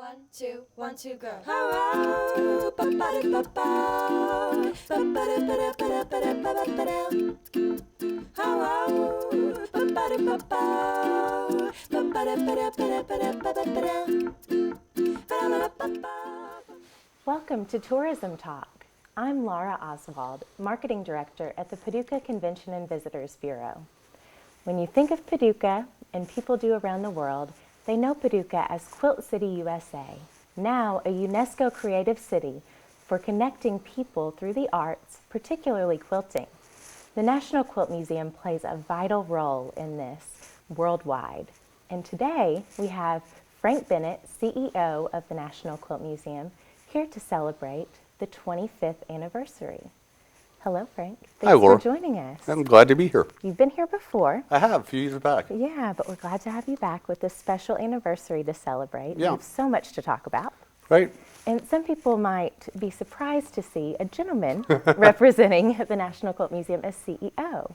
1, 2, go. Hello, ba-ba-da-ba-ba. Ba-ba-da-ba-da-ba-da-ba-da-ba-da. Hello, ba-ba-da-ba-ba. Ba-ba-da-ba-da-ba-da-ba-da-ba-da. Welcome to Tourism Talk. I'm Laura Oswald, Marketing Director at the Paducah Convention and Visitors Bureau. When you think of Paducah, and people do around the world, they know Paducah as Quilt City, USA, now a UNESCO Creative City for connecting people through the arts, particularly quilting. The National Quilt Museum plays a vital role in this worldwide. And today we have Frank Bennett, CEO of the National Quilt Museum, here to celebrate the 25th anniversary. Hello, Frank. Hi, Laura. For joining us. I'm glad to be here. You've been here before. I have, a few years back. Yeah, but we're glad to have you back with this special anniversary to celebrate. Yeah. We have so much to talk about. Right. And some people might be surprised to see a gentleman representing the National Quilt Museum as CEO.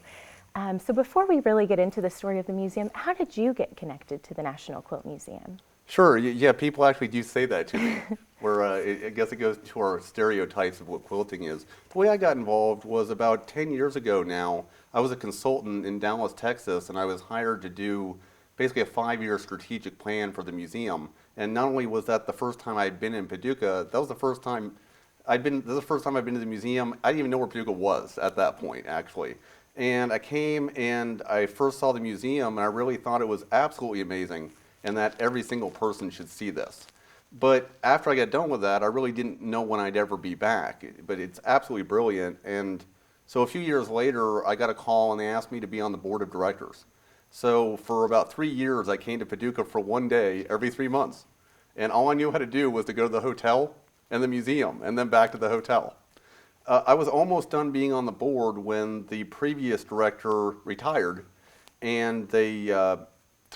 So before we really get into the story of the museum, how did you get connected to the National Quilt Museum? Sure, yeah, people actually do say that to me, where I guess it goes to our stereotypes of what quilting is. The way I got involved was about 10 years ago now. I was a consultant in Dallas, Texas, and I was hired to do basically a 5-year strategic plan for the museum. And not only was that the first time I'd been in Paducah, that was the first time I'd been to the museum. I didn't even know where Paducah was at that point, actually. And I came and I first saw the museum, and I really thought it was absolutely amazing, and that every single person should see this. But after I got done with that, I really didn't know when I'd ever be back. But it's absolutely brilliant. And so a few years later, I got a call and they asked me to be on the board of directors. So for about 3 years, I came to Paducah for one day every 3 months. And all I knew how to do was to go to the hotel and the museum and then back to the hotel. I was almost done being on the board when the previous director retired, and they, to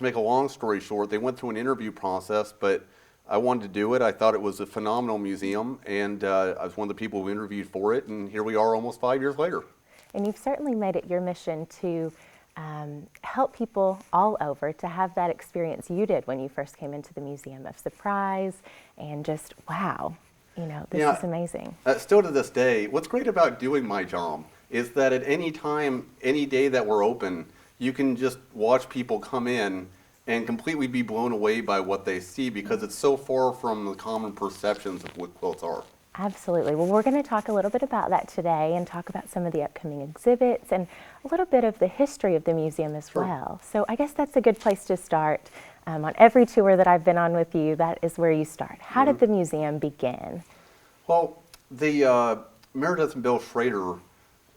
make a long story short, they went through an interview process, but I wanted to do it. I thought it was a phenomenal museum, and I was one of the people who interviewed for it, and here we are almost 5 years later. And you've certainly made it your mission to help people all over to have that experience you did when you first came into the museum of surprise and just, wow, this is amazing. Still to this day, what's great about doing my job is that at any time, any day that we're open, you can just watch people come in and completely be blown away by what they see because it's so far from the common perceptions of what quilts are. Absolutely. Well, we're going to talk a little bit about that today and talk about some of the upcoming exhibits and a little bit of the history of the museum as well. So I guess that's a good place to start. On every tour that I've been on with you, that is where you start. How did the museum begin? Well, the Meredith and Bill Schrader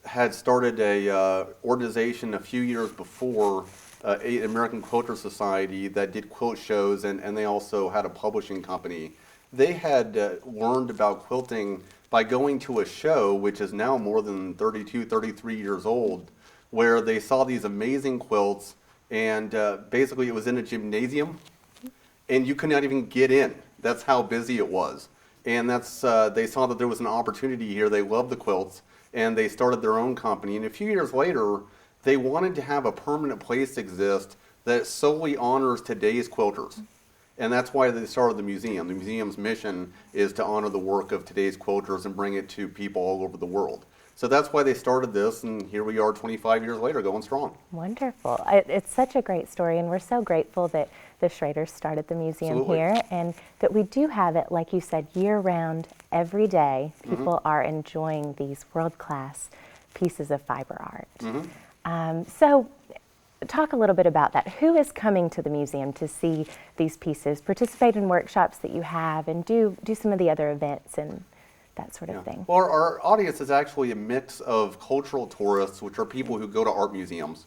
had started a organization a few years before, American Quilter Society, that did quilt shows, and they also had a publishing company. They had learned about quilting by going to a show, which is now more than 32, 33 years old, where they saw these amazing quilts, and basically it was in a gymnasium, and you could not even get in. That's how busy it was. And that's they saw that there was an opportunity here. They loved the quilts, and they started their own company. And a few years later, they wanted to have a permanent place exist that solely honors today's quilters. And that's why they started the museum. The museum's mission is to honor the work of today's quilters and bring it to people all over the world. So that's why they started this, and here we are 25 years later going strong. Wonderful. It's such a great story, and we're so grateful that the Schraders started the museum Absolutely. here, and that we do have it, like you said, year-round, every day. People are enjoying these world-class pieces of fiber art. So talk a little bit about that. Who is coming to the museum to see these pieces, participate in workshops that you have, and do some of the other events and that sort of thing? Well, our audience is actually a mix of cultural tourists, which are people who go to art museums,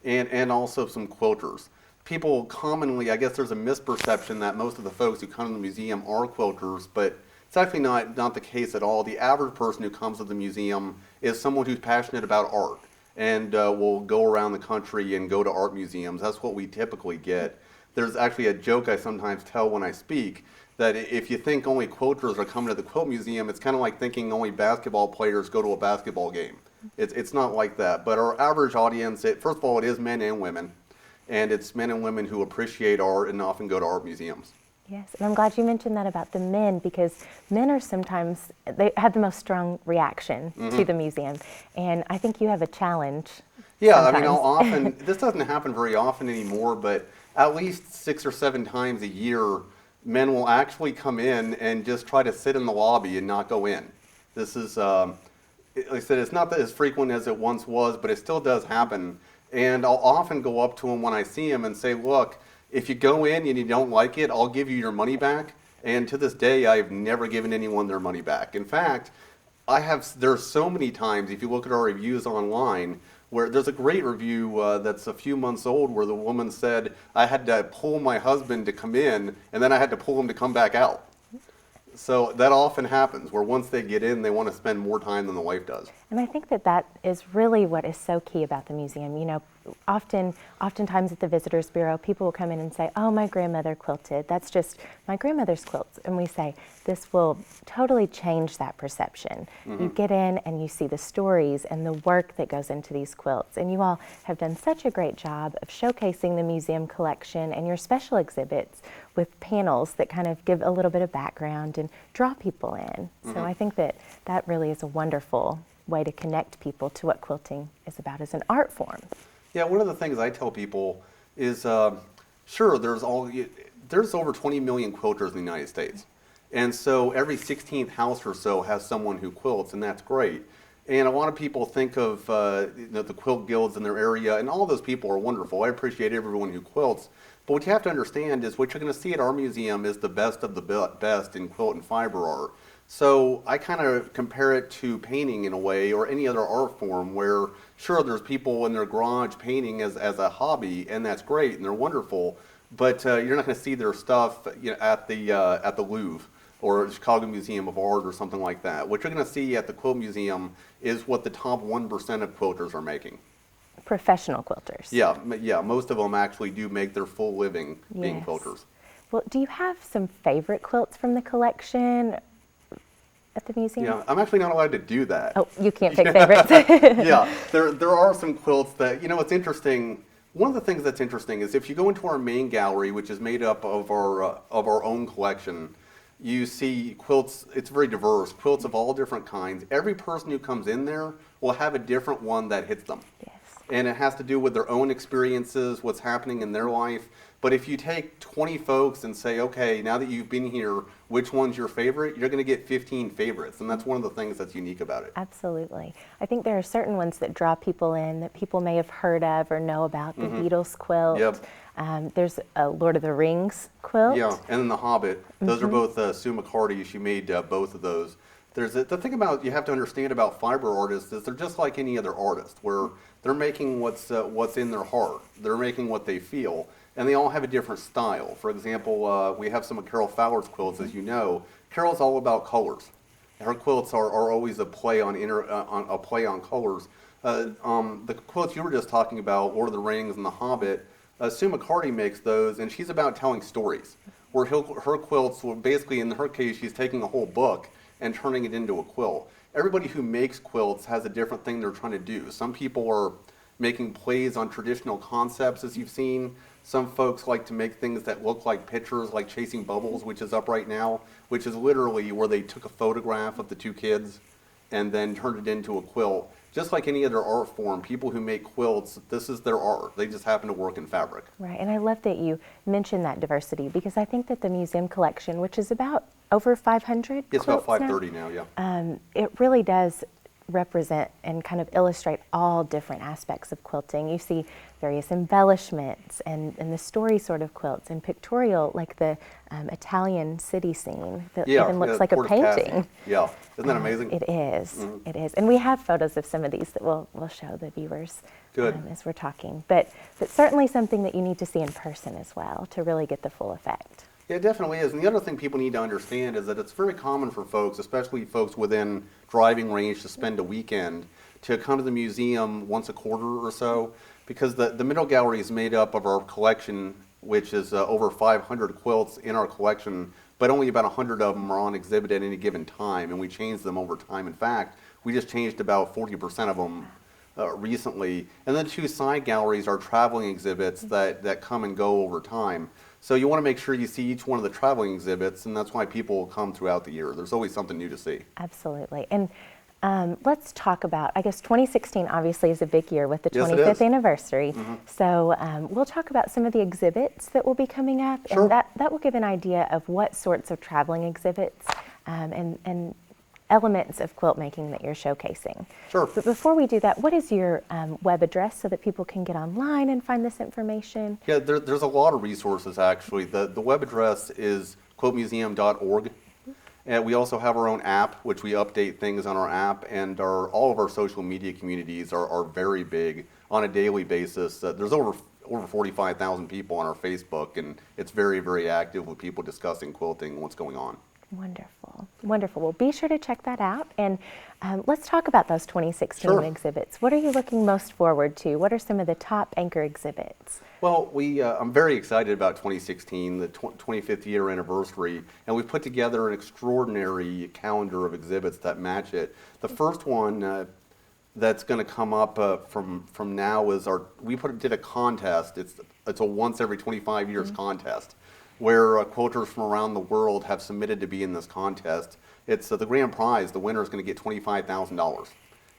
and also some quilters. People commonly, I guess there's a misperception that most of the folks who come to the museum are quilters, but it's actually not the case at all. The average person who comes to the museum is someone who's passionate about art and will go around the country and go to art museums. That's what we typically get. There's actually a joke I sometimes tell when I speak, that if you think only quilters are coming to the Quilt Museum, it's kind of like thinking only basketball players go to a basketball game. It's not like that. But our average audience, first of all, it is men and women. And it's men and women who appreciate art and often go to art museums. Yes, and I'm glad you mentioned that about the men, because men are sometimes, they have the most strong reaction to the museum, and I think you have a challenge. Yeah, I mean, sometimes. I'll often, this doesn't happen very often anymore, but at least 6 or 7 times a year, men will actually come in and just try to sit in the lobby and not go in. This is, like I said, it's not that as frequent as it once was, but it still does happen. And I'll often go up to them when I see them and say, look, if you go in and you don't like it, I'll give you your money back. And to this day, I've never given anyone their money back. In fact, there's so many times, if you look at our reviews online, where there's a great review that's a few months old where the woman said, I had to pull my husband to come in, and then I had to pull him to come back out. So that often happens, where once they get in, they want to spend more time than the wife does. And I think that that is really what is so key about the museum. You know, oftentimes at the Visitors Bureau, people will come in and say, oh, my grandmother quilted. That's just my grandmother's quilts. And we say, this will totally change that perception. You get in and you see the stories and the work that goes into these quilts. And you all have done such a great job of showcasing the museum collection and your special exhibits with panels that kind of give a little bit of background and draw people in. So I think that that really is a wonderful way to connect people to what quilting is about as an art form. Yeah, one of the things I tell people is, sure, there's over 20 million quilters in the United States. And so every 16th house or so has someone who quilts, and that's great. And a lot of people think of the quilt guilds in their area, and all those people are wonderful. I appreciate everyone who quilts. But what you have to understand is what you're going to see at our museum is the best of the best in quilt and fiber art. So I kind of compare it to painting in a way, or any other art form, where sure, there's people in their garage painting as a hobby, and that's great, and they're wonderful, but you're not going to see their stuff at the Louvre or the Chicago Museum of Art or something like that. What you're going to see at the Quilt Museum is what the top 1% of quilters are making. Professional quilters. Yeah, most of them actually do make their full living being Yes. quilters. Well, do you have some favorite quilts from the collection at the museum? Yeah, I'm actually not allowed to do that. Oh, you can't pick favorites. Yeah, there are some quilts that, it's interesting. One of the things that's interesting is if you go into our main gallery, which is made up of our own collection, you see quilts. It's very diverse, quilts of all different kinds. Every person who comes in there will have a different one that hits them. Yes. And it has to do with their own experiences, what's happening in their life. But if you take 20 folks and say, okay, now that you've been here, which one's your favorite? You're going to get 15 favorites. And that's one of the things that's unique about it. Absolutely. I think there are certain ones that draw people in that people may have heard of or know about. The Beatles quilt. Yep. There's a Lord of the Rings quilt. Yeah, and then the Hobbit. Those are both Sue McCarty. She made both of those. The thing about you have to understand about fiber artists is they're just like any other artist, where they're making what's in their heart. They're making what they feel, and they all have a different style. For example, we have some of Carol Fowler's quilts, as you know. Carol's all about colors. Her quilts are always a play on colors. The quilts you were just talking about, Lord of the Rings and the Hobbit, Sue McCarty makes those, and she's about telling stories. Where her quilts, basically in her case, she's taking a whole book and turning it into a quilt. Everybody who makes quilts has a different thing they're trying to do. Some people are making plays on traditional concepts, as you've seen. Some folks like to make things that look like pictures, like Chasing Bubbles, which is up right now, which is literally where they took a photograph of the two kids and then turned it into a quilt. Just like any other art form, people who make quilts, this is their art. They just happen to work in fabric. Right, and I love that you mentioned that diversity, because I think that the museum collection, which is about over 500 It's about quilts 530 now, yeah. It really does represent and kind of illustrate all different aspects of quilting. You see various embellishments and the story sort of quilts, and pictorial, like the Italian city scene that even looks like a Port of Cassi. painting. Yeah, isn't that amazing? It is. It is. And we have photos of some of these that we'll show the viewers Good. As we're talking. But certainly something that you need to see in person as well to really get the full effect. Yeah, it definitely is. And the other thing people need to understand is that it's very common for folks, especially folks within driving range, to spend a weekend to come to the museum once a quarter or so, because the middle gallery is made up of our collection, which is over 500 quilts in our collection, but only about 100 of them are on exhibit at any given time, and we change them over time. In fact, we just changed about 40% of them recently. And then two side galleries are traveling exhibits that come and go over time. So you want to make sure you see each one of the traveling exhibits, and that's why people come throughout the year. There's always something new to see. Absolutely. And let's talk about, I guess 2016 obviously is a big year with the Yes, it 25th is. anniversary. So we'll talk about some of the exhibits that will be coming up, Sure. and that will give an idea of what sorts of traveling exhibits and elements of quilt making that you're showcasing. Sure. But before we do that, what is your web address so that people can get online and find this information? Yeah, there's a lot of resources actually. The web address is quiltmuseum.org. And we also have our own app, which we update things on our app, and all of our social media communities are very big on a daily basis. There's over 45,000 people on our Facebook, and it's very, very active with people discussing quilting and what's going on. Wonderful, wonderful. Well, be sure to check that out, and let's talk about those 2016 Sure. exhibits. What are you looking most forward to? What are some of the top anchor exhibits? Well, I'm very excited about 2016, the 25th year anniversary, and we've put together an extraordinary calendar of exhibits that match it. The first one that's going to come up from now is did a contest. It's a once every 25 years contest where quilters from around the world have submitted to be in this contest. It's the grand prize. The winner is going to get $25,000.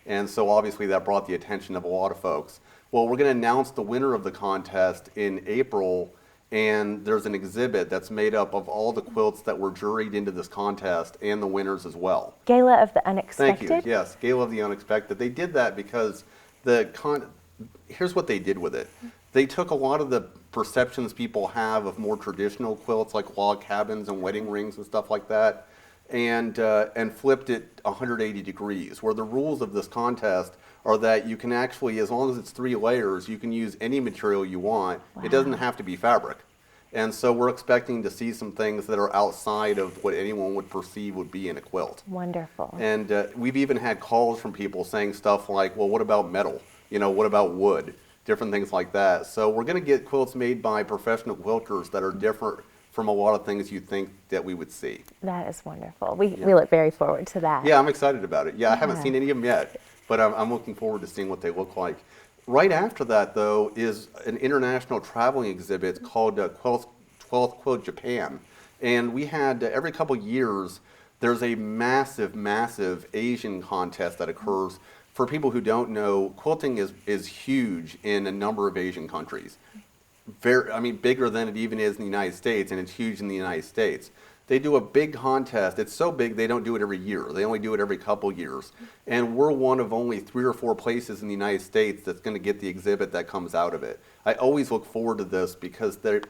And so obviously that brought the attention of a lot of folks. Well, we're going to announce the winner of the contest in April, and there's an exhibit that's made up of all the quilts that were juried into this contest and the winners as well. Gala of the Unexpected? Thank you. Yes, Gala of the Unexpected. They did that because here's what they did with it. They took a lot of the perceptions people have of more traditional quilts like log cabins and wedding rings and stuff like that, and flipped it 180 degrees, where the rules of this contest are that you can actually, as long as it's 3 layers, you can use any material you want. Wow. It doesn't have to be fabric. And so we're expecting to see some things that are outside of what anyone would perceive would be in a quilt. Wonderful. And we've even had calls from people saying stuff like, well, what about metal? What about wood? Different things like that. So we're going to get quilts made by professional quilters that are different from a lot of things you think that we would see. That is wonderful. We look very forward to that. Yeah, I'm excited about it. Yeah, I haven't seen any of them yet, but I'm looking forward to seeing what they look like. Right after that, though, is an international traveling exhibit called Quilt Japan. And we had, every couple years, there's a massive, massive Asian contest that occurs. For people who don't know, quilting is huge in a number of Asian countries. Bigger than it even is in the United States, and it's huge in the United States. They do a big contest. It's so big they don't do it every year. They only do it every couple years. And we're one of only 3 or 4 places in the United States that's going to get the exhibit that comes out of it. I always look forward to this because they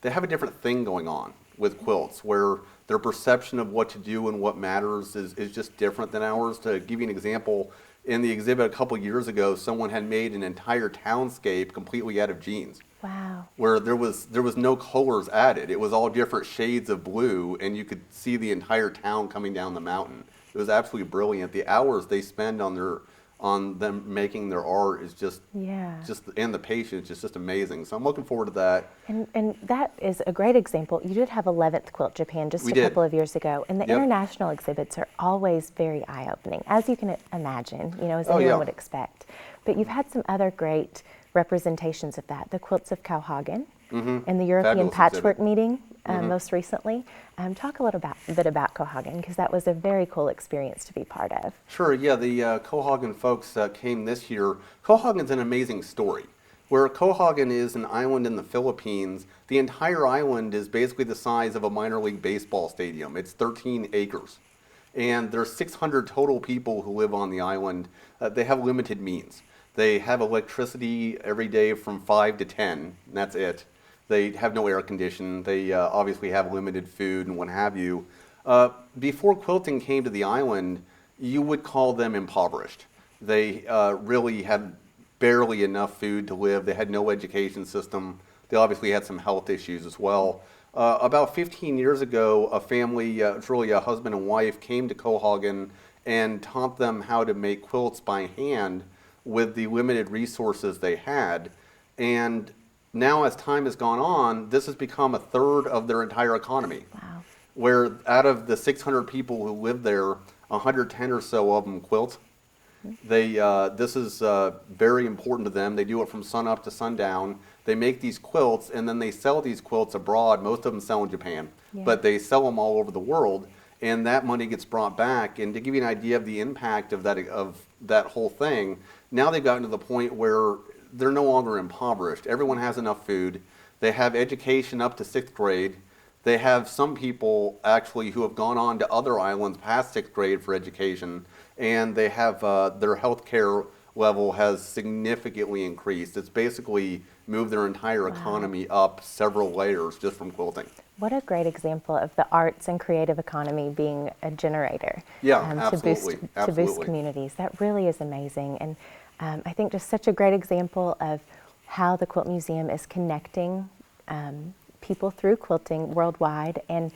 have a different thing going on with quilts, where their perception of what to do and what matters is just different than ours. To give you an example, in the exhibit a couple years ago, someone had made an entire townscape completely out of jeans. Wow. Where there was no colors added. It was all different shades of blue, and you could see the entire town coming down the mountain. It was absolutely brilliant. The hours they spend on them making their art is just and the patience is just amazing. So I'm looking forward to that. And that is a great example. You did have 11th Quilt Japan just a couple of years ago, and the international exhibits are always very eye-opening, as you can imagine, as anyone would expect. But you've had some other great representations of that, the Quilts of Caagen and the European Fabulous Patchwork exhibit. Meeting most recently. Talk a little bit about Quahog, because that was a very cool experience to be part of. Sure, yeah, the Quahog folks came this year. Quahog is an amazing story. Where Quahog is an island in the Philippines, the entire island is basically the size of a minor league baseball stadium. It's 13 acres. And there's 600 total people who live on the island. They have limited means. They have electricity every day from 5 to 10, and that's it. They have no air conditioning. They obviously have limited food and what have you. Before quilting came to the island, you would call them impoverished. They really had barely enough food to live. They had no education system. They obviously had some health issues as well. About 15 years ago, a family, it's really a husband and wife, came to Quahog and taught them how to make quilts by hand with the limited resources they had. And now, as time has gone on, this has become a third of their entire economy. Wow. Where out of the 600 people who live there, 110 or so of them quilt. This is very important to them. They do it from sun up to sundown. They make these quilts, and then they sell these quilts abroad. Most of them sell in Japan, Yeah. but they sell them all over the world, and that money gets brought back. And to give you an idea of the impact of that whole thing, now they've gotten to the point where they're no longer impoverished. Everyone has enough food. They have education up to 6th grade. They have some people actually who have gone on to other islands past 6th grade for education, and they have their health care level has significantly increased. It's basically moved their entire economy up several layers just from quilting. What a great example of the arts and creative economy being a generator Absolutely. to boost communities. That really is amazing. And I think just such a great example of how the Quilt Museum is connecting people through quilting worldwide and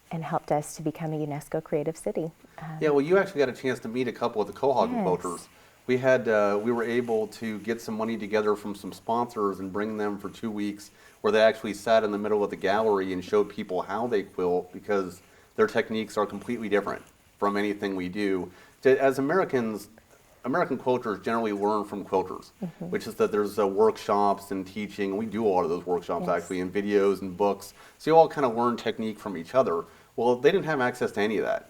helped us to become a UNESCO Creative City. Well, you actually got a chance to meet a couple of the Quahog Motors. We were able to get some money together from some sponsors and bring them for 2 weeks, where they actually sat in the middle of the gallery and showed people how they quilt, because their techniques are completely different from anything we do. As Americans, American quilters generally learn from quilters, which is that there's workshops and teaching, and we do a lot of those workshops actually, and videos and books. So you all kind of learn technique from each other. Well, they didn't have access to any of that.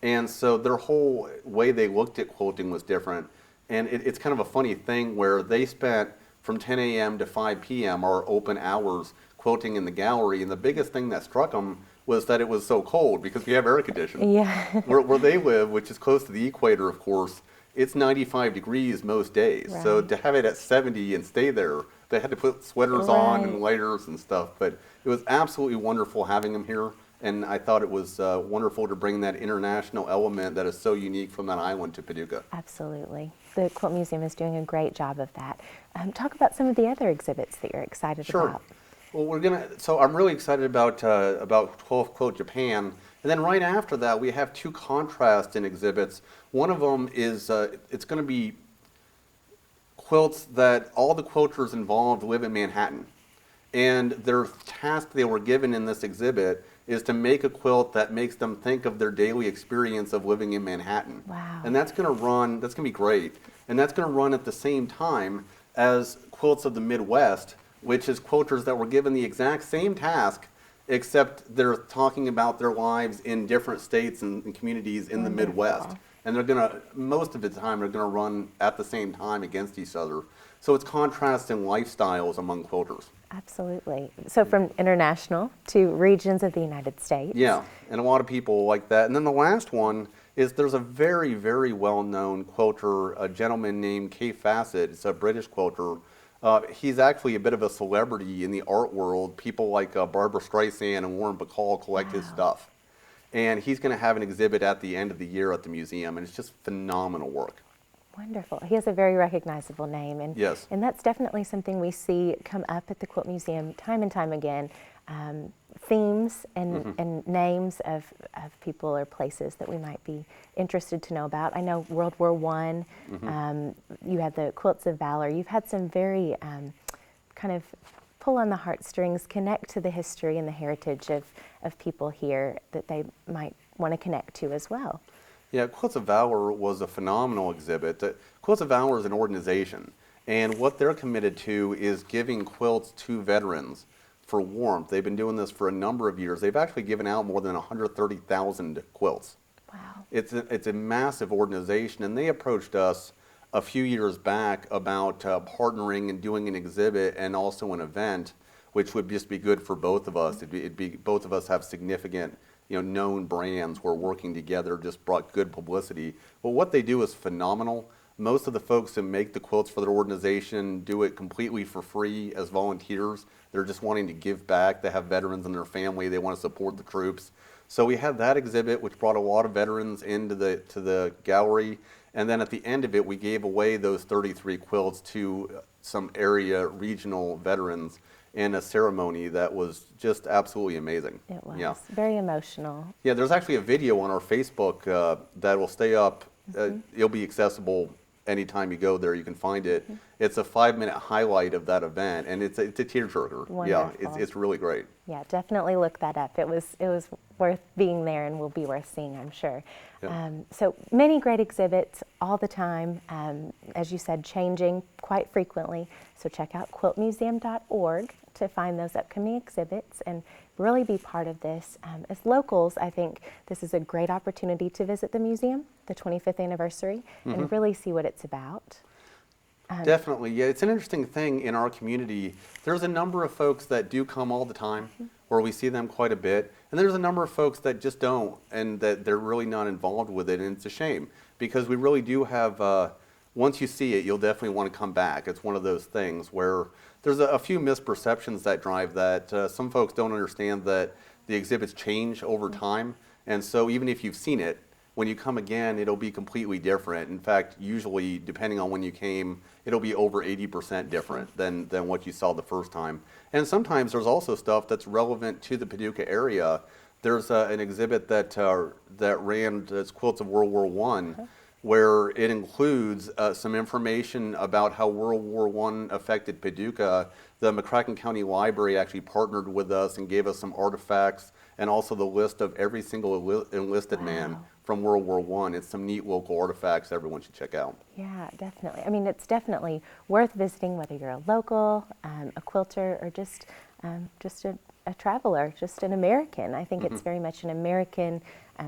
And so their whole way they looked at quilting was different. And it's kind of a funny thing where they spent from 10 a.m. to 5 p.m. our open hours quilting in the gallery. And the biggest thing that struck them was that it was so cold, because we have air conditioning. Yeah. where they live, which is close to the equator, of course, it's 95 degrees most days. Right. So to have it at 70 and stay there, they had to put sweaters on and layers and stuff. But it was absolutely wonderful having them here. And I thought it was wonderful to bring that international element that is so unique from that island to Paducah. Absolutely. The Quilt Museum is doing a great job of that. Talk about some of the other exhibits that you're excited about. Well, so I'm really excited about 12 Quilt Japan. And then right after that, we have 2 contrast in exhibits. One of them is, it's going to be quilts that all the quilters involved live in Manhattan. And their task they were given in this exhibit is to make a quilt that makes them think of their daily experience of living in Manhattan. Wow. And that's going to be great. And that's going to run at the same time as Quilts of the Midwest, which is quilters that were given the exact same task, except they're talking about their lives in different states and communities in the Midwest. And most of the time, they're going to run at the same time against each other. So it's contrasting lifestyles among quilters. Absolutely. So from international to regions of the United States. Yeah, and a lot of people like that. And then the last one is there's a very, very well-known quilter, a gentleman named Kay Fassett. It's a British quilter. He's actually a bit of a celebrity in the art world. People like Barbara Streisand and Warren Bacall collect his stuff. And he's going to have an exhibit at the end of the year at the museum, and it's just phenomenal work. Wonderful. He has a very recognizable name. And, Yes. And that's definitely something we see come up at the Quilt Museum time and time again. Themes and names of people or places that we might be interested to know about. I know World War I, you had the Quilts of Valor. You've had some very kind of pull on the heartstrings, connect to the history and the heritage of people here that they might want to connect to as well. Yeah, Quilts of Valor was a phenomenal exhibit. Quilts of Valor is an organization, and what they're committed to is giving quilts to veterans for warmth. They've been doing this for a number of years. They've actually given out more than 130,000 quilts. Wow. It's a massive organization, and they approached us a few years back about partnering and doing an exhibit and also an event, which would just be good for both of us. It'd be both of us have significant, known brands. We're working together, just brought good publicity. But what they do is phenomenal. Most of the folks who make the quilts for their organization do it completely for free as volunteers. They're just wanting to give back. They have veterans in their family. They want to support the troops. So we had that exhibit, which brought a lot of veterans into the gallery. And then at the end of it, we gave away those 33 quilts to some area regional veterans in a ceremony that was just absolutely amazing. It was. Yeah. Very emotional. Yeah, there's actually a video on our Facebook that will stay up. It'll be accessible anytime you go there, you can find it. It's a 5-minute highlight of that event, and it's a tearjerker. Yeah, it's really great. Yeah, definitely look that up. It was worth being there and will be worth seeing, I'm sure. Yeah. So many great exhibits all the time, as you said, changing quite frequently. So check out quiltmuseum.org to find those upcoming exhibits and really be part of this. As locals, I think this is a great opportunity to visit the museum, the 25th anniversary, and really see what it's about. Definitely, yeah. It's an interesting thing in our community. There's a number of folks that do come all the time, where we see them quite a bit, and there's a number of folks that just don't, and that they're really not involved with it, and it's a shame, because we really do have, once you see it, you'll definitely want to come back. It's one of those things where there's a few misperceptions that drive that. Some folks don't understand that the exhibits change over time, and so even if you've seen it, when you come again, it'll be completely different. In fact, usually, depending on when you came, it'll be over 80% different than what you saw the first time. And sometimes there's also stuff that's relevant to the Paducah area. There's an exhibit that ran, it's Quilts of World War I, where it includes some information about how World War I affected Paducah. The McCracken County Library actually partnered with us and gave us some artifacts and also the list of every single enlisted man from World War I. It's some neat local artifacts everyone should check out. Yeah, definitely. I mean, it's definitely worth visiting, whether you're a local, a quilter, or just a traveler, just an American. I think it's very much an American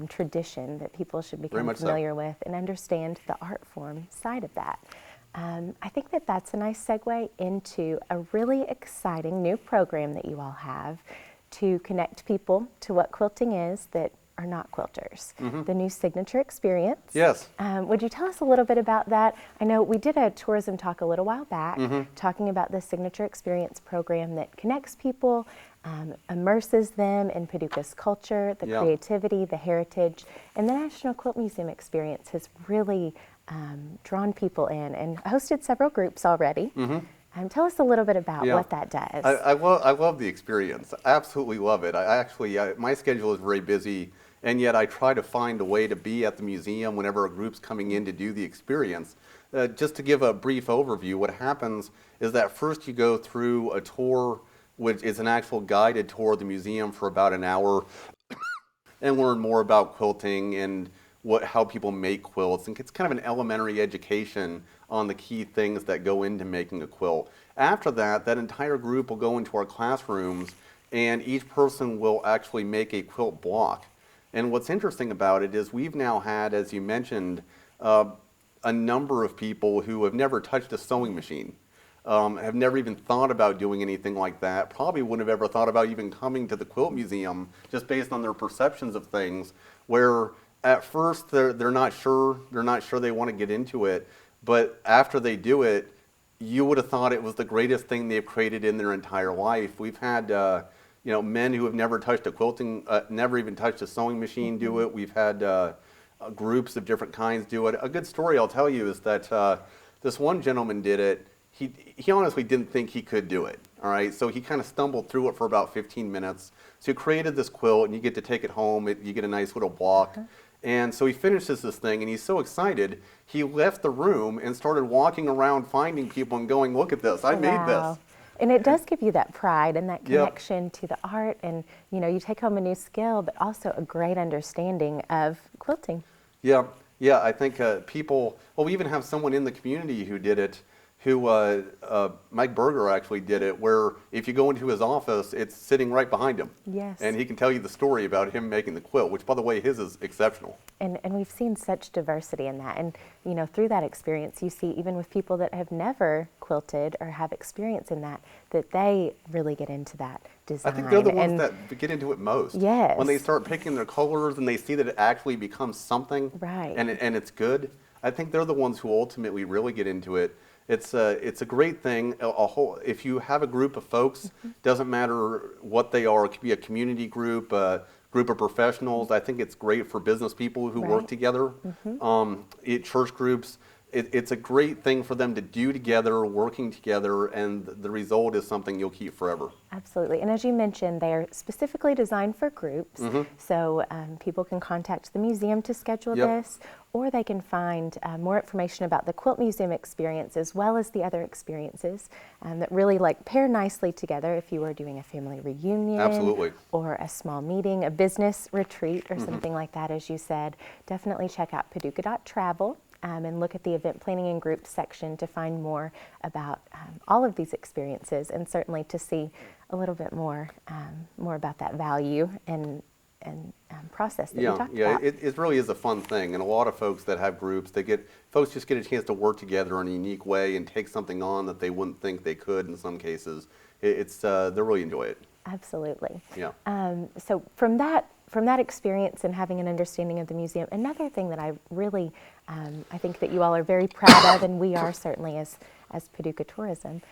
tradition that people should become familiar with and understand the art form side of that. I think that that's a nice segue into a really exciting new program that you all have to connect people to what quilting is that are not quilters, the new Signature Experience. Yes. Would you tell us a little bit about that? I know we did a tourism talk a little while back talking about the Signature Experience program that connects people, immerses them in Paducah's culture, the creativity, the heritage, and the National Quilt Museum Experience has really drawn people in and hosted several groups already. Tell us a little bit about what that does. I love the experience. I absolutely love it. I actually, my schedule is very busy, and yet I try to find a way to be at the museum whenever a group's coming in to do the experience. Just to give a brief overview, what happens is that first you go through a tour, which is an actual guided tour of the museum for about an hour, and learn more about quilting and how people make quilts. And it's kind of an elementary education on the key things that go into making a quilt. After that, that entire group will go into our classrooms, and each person will actually make a quilt block. And what's interesting about it is we've now had, as you mentioned, a number of people who have never touched a sewing machine, have never even thought about doing anything like that, probably wouldn't have ever thought about even coming to the Quilt Museum just based on their perceptions of things, where at first they're not sure they want to get into it, but after they do it, you would have thought it was the greatest thing they've created in their entire life. We've had men who have never touched never even touched a sewing machine do it. We've had groups of different kinds do it. A good story I'll tell you is that this one gentleman did it. He honestly didn't think he could do it. All right, so he kind of stumbled through it for about 15 minutes. So he created this quilt, and you get to take it home. You get a nice little block. And so he finishes this thing, and he's so excited, he left the room and started walking around finding people and going, look at this, I made this. And it does give you that pride and that connection to the art, and you take home a new skill, but also a great understanding of quilting. Yeah, I think people, well, we even have someone in the community who did it, who, Mike Berger actually did it, where if you go into his office, it's sitting right behind him. Yes. And he can tell you the story about him making the quilt, which, by the way, his is exceptional. And we've seen such diversity in that. And, through that experience, you see even with people that have never quilted or have experience in that they really get into that design. I think they're the ones that get into it most. Yes. When they start picking their colors and they see that it actually becomes something. Right. And it's good. I think they're the ones who ultimately really get into it. It's a great thing. If you have a group of folks, doesn't matter what they are. It could be a community group, a group of professionals. I think it's great for business people who work together. Church groups. it's a great thing for them to do together, working together, and the result is something you'll keep forever. Absolutely. And as you mentioned, they're specifically designed for groups. So people can contact the museum to schedule this, or they can find more information about the Quilt Museum experience as well as the other experiences that really pair nicely together if you are doing a family reunion. Absolutely. Or a small meeting, a business retreat or something like that, as you said. Definitely check out Paducah.travel. And look at the event planning and groups section to find more about all of these experiences, and certainly to see a little bit more about that value and process that we talked about. It really is a fun thing, and a lot of folks that have groups, folks just get a chance to work together in a unique way and take something on that they wouldn't think they could in some cases. They really enjoy it. Absolutely. Yeah. So from that experience and having an understanding of the museum, another thing that I really, I think that you all are very proud of, and we are certainly as Paducah Tourism,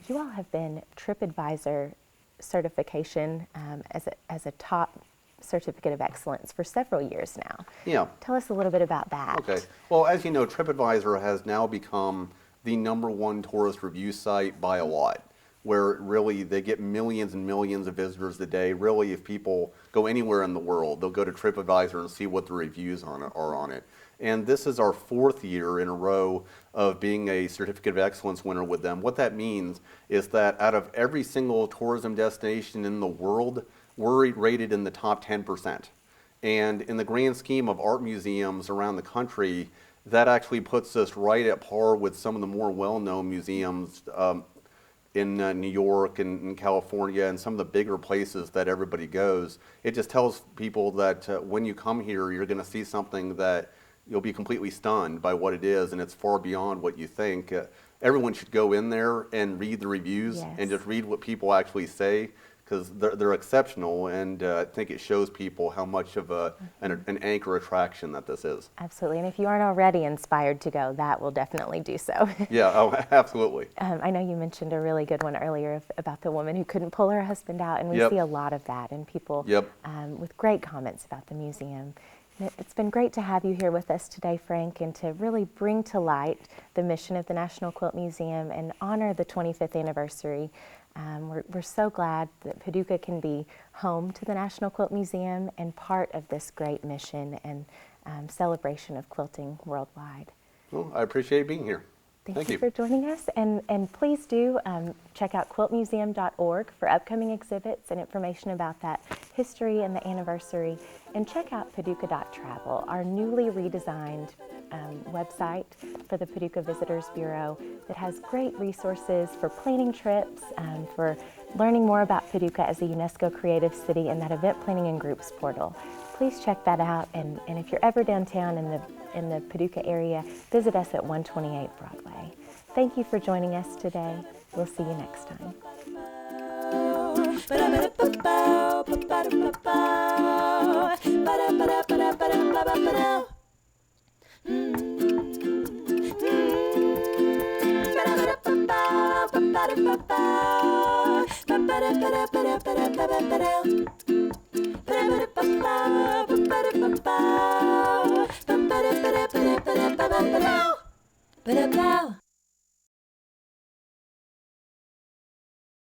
you all have been TripAdvisor Certification as a top certificate of excellence for several years now. Yeah. Tell us a little bit about that. Okay. Well, as you know, TripAdvisor has now become the #1 tourist review site by a lot, where really they get millions and millions of visitors a day. Really, if people go anywhere in the world, they'll go to TripAdvisor and see what the reviews are on it. And this is our 4th year in a row of being a Certificate of Excellence winner with them. What that means is that out of every single tourism destination in the world, we're rated in the top 10%. And in the grand scheme of art museums around the country, that actually puts us right at par with some of the more well-known museums in New York and in California and some of the bigger places that everybody goes. It just tells people that when you come here, you're going to see something that you'll be completely stunned by what it is, and it's far beyond what you think. Everyone should go in there and read the reviews and just read what people actually say, because they're exceptional, and I think it shows people how much of an anchor attraction that this is. Absolutely, and if you aren't already inspired to go, that will definitely do so. Yeah, oh, absolutely. I know you mentioned a really good one earlier about the woman who couldn't pull her husband out, and we see a lot of that, and people with great comments about the museum. It's been great to have you here with us today, Frank, and to really bring to light the mission of the National Quilt Museum and honor the 25th anniversary. We're so glad that Paducah can be home to the National Quilt Museum and part of this great mission and celebration of quilting worldwide. Well, I appreciate being here. Thank you for joining us, and please do check out quiltmuseum.org for upcoming exhibits and information about that history and the anniversary, and check out Paducah.travel, our newly redesigned website for the Paducah Visitors Bureau that has great resources for planning trips, for learning more about Paducah as a UNESCO Creative City, and that event planning and groups portal. Please check that out, and if you're ever downtown in the Paducah area, visit us at 128 Broadway. Thank you for joining us today. We'll see you next time. Ba-da-bow.